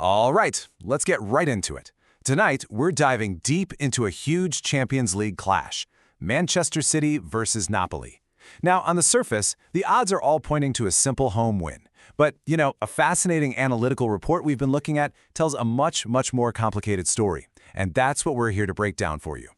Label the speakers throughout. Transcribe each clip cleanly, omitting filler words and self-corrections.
Speaker 1: All right, let's get right into it. Tonight, we're diving deep into a huge Champions League clash, Manchester City versus Napoli. Now, on the surface, the odds are all pointing to a simple home win. But, a fascinating analytical report we've been looking at tells a much more complicated story. And that's what we're here to break down for you.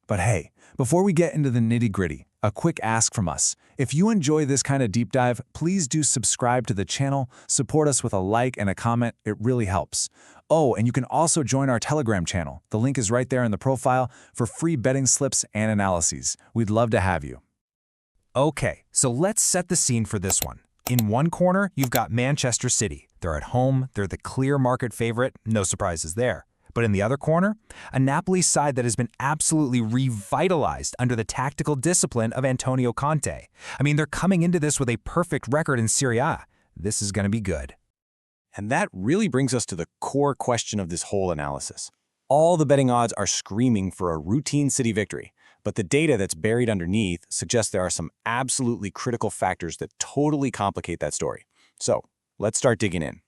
Speaker 2: But hey, before we get into the nitty-gritty, a quick ask from us. If you enjoy this kind of deep dive, please do subscribe to the channel, support us with a like and a comment, it really helps. Oh, and you can also join our Telegram channel. The link is right there in the profile for free betting slips and analyses. We'd love to have you.
Speaker 3: Okay, so let's set the scene for this one. In one corner, you've got Manchester City. They're at home, they're the clear market favorite, no surprises there. But in the other corner, a Napoli side that has been absolutely revitalized under the tactical discipline of Antonio Conte. I mean, they're coming into this with a perfect record in Serie A. This is going to be good.
Speaker 4: And that really brings us to the core question of this whole analysis. All the betting odds are screaming for a routine City victory, but the data that's buried underneath suggests there are some absolutely critical factors that totally complicate that story. So, let's start digging in.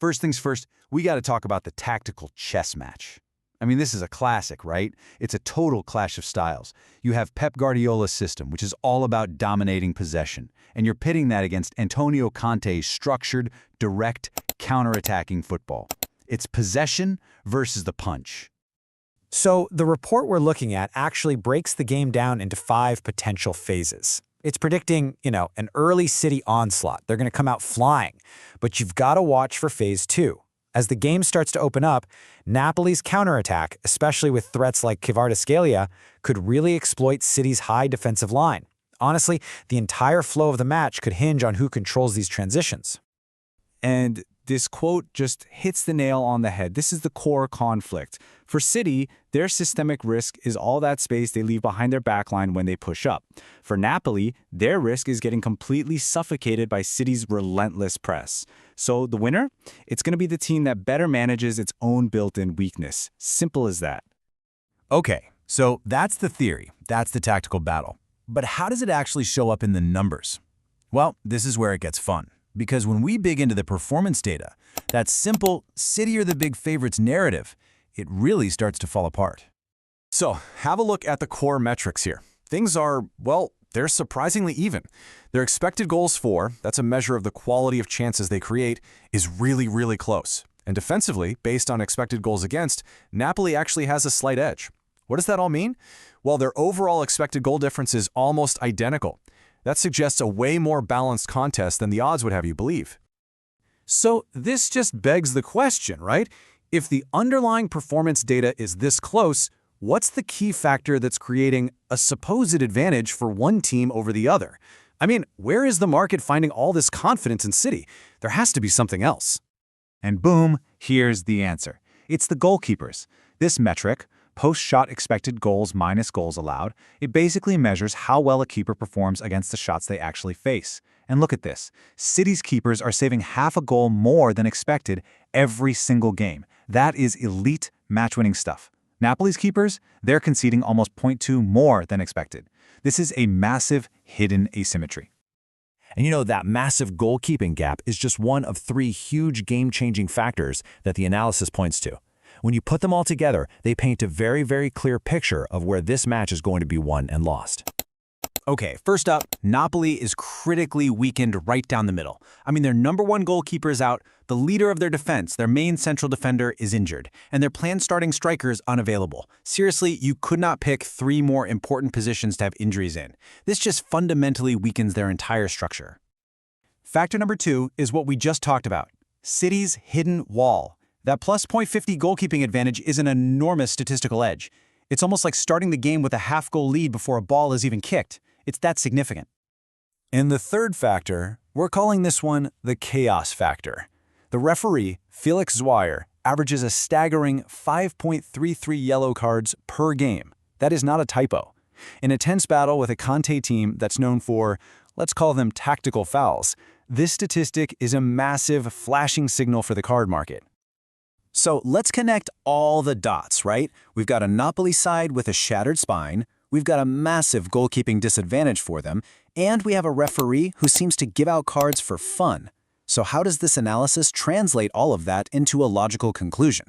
Speaker 2: First things first, we got to talk about the tactical chess match. I mean, this is a classic, right? It's a total clash of styles. You have Pep Guardiola's system, which is all about dominating possession, and you're pitting that against Antonio Conte's structured, direct, counterattacking football. It's possession versus the punch.
Speaker 5: So the report we're looking at actually breaks the game down into 5 potential phases. It's predicting, an early City onslaught. They're going to come out flying. But you've got to watch for phase 2. As the game starts to open up, Napoli's counterattack, especially with threats like Kvaratskhelia, could really exploit City's high defensive line. Honestly, the entire flow of the match could hinge on who controls these transitions.
Speaker 2: And this quote just hits the nail on the head. This is the core conflict. For City, their systemic risk is all that space they leave behind their backline when they push up. For Napoli, their risk is getting completely suffocated by City's relentless press. So the winner? It's going to be the team that better manages its own built-in weakness. Simple as that.
Speaker 3: Okay, so that's the theory. That's the tactical battle. But how does it actually show up in the numbers? Well, this is where it gets fun. Because when we dig into the performance data, that simple City are the big favorites narrative, it really starts to fall apart.
Speaker 1: So, have a look at the core metrics here. Things are, they're surprisingly even. Their expected goals for, that's a measure of the quality of chances they create, is really close. And defensively, based on expected goals against, Napoli actually has a slight edge. What does that all mean? Well, their overall expected goal difference is almost identical. That suggests a way more balanced contest than the odds would have you believe. So this just begs the question, right? If the underlying performance data is this close, what's the key factor that's creating a supposed advantage for one team over the other? I mean, where is the market finding all this confidence in City? There has to be something else.
Speaker 2: And boom, here's the answer. It's the goalkeepers. This metric, post-shot expected goals minus goals allowed, it basically measures how well a keeper performs against the shots they actually face. And look at this. City's keepers are saving half a goal more than expected every single game. That is elite match-winning stuff. Napoli's keepers, they're conceding almost 0.2 more than expected. This is a massive hidden asymmetry.
Speaker 3: And that massive goalkeeping gap is just one of 3 huge game-changing factors that the analysis points to. When you put them all together, they paint a very clear picture of where this match is going to be won and lost.
Speaker 4: Okay, first up, Napoli is critically weakened right down the middle. I mean, their number 1 goalkeeper is out, the leader of their defense, their main central defender, is injured, and their planned starting striker is unavailable. Seriously, you could not pick 3 more important positions to have injuries in. This just fundamentally weakens their entire structure. Factor number 2 is what we just talked about, City's hidden wall. That plus .50 goalkeeping advantage is an enormous statistical edge. It's almost like starting the game with a half-goal lead before a ball is even kicked. It's that significant.
Speaker 2: And the third factor, we're calling this one the chaos factor. The referee, Felix Zweier, averages a staggering 5.33 yellow cards per game. That is not a typo. In a tense battle with a Conte team that's known for, let's call them tactical fouls, this statistic is a massive flashing signal for the card market.
Speaker 4: So let's connect all the dots, right? We've got a Napoli side with a shattered spine, we've got a massive goalkeeping disadvantage for them, and we have a referee who seems to give out cards for fun. So how does this analysis translate all of that into a logical conclusion?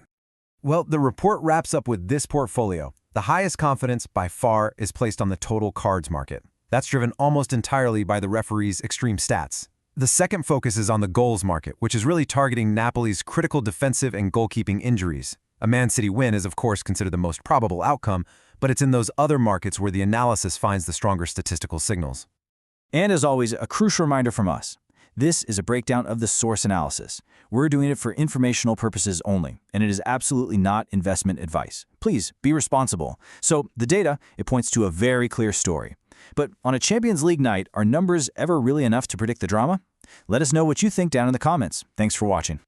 Speaker 6: Well, the report wraps up with this portfolio. The highest confidence, by far, is placed on the total cards market. That's driven almost entirely by the referee's extreme stats. The second focus is on the goals market, which is really targeting Napoli's critical defensive and goalkeeping injuries. A Man City win is, of course, considered the most probable outcome, but it's in those other markets where the analysis finds the stronger statistical signals.
Speaker 7: And as always, a crucial reminder from us. This is a breakdown of the source analysis. We're doing it for informational purposes only, and it is absolutely not investment advice. Please be responsible. So the data, it points to a very clear story. But on a Champions League night, are numbers ever really enough to predict the drama? Let us know what you think down in the comments. Thanks for watching.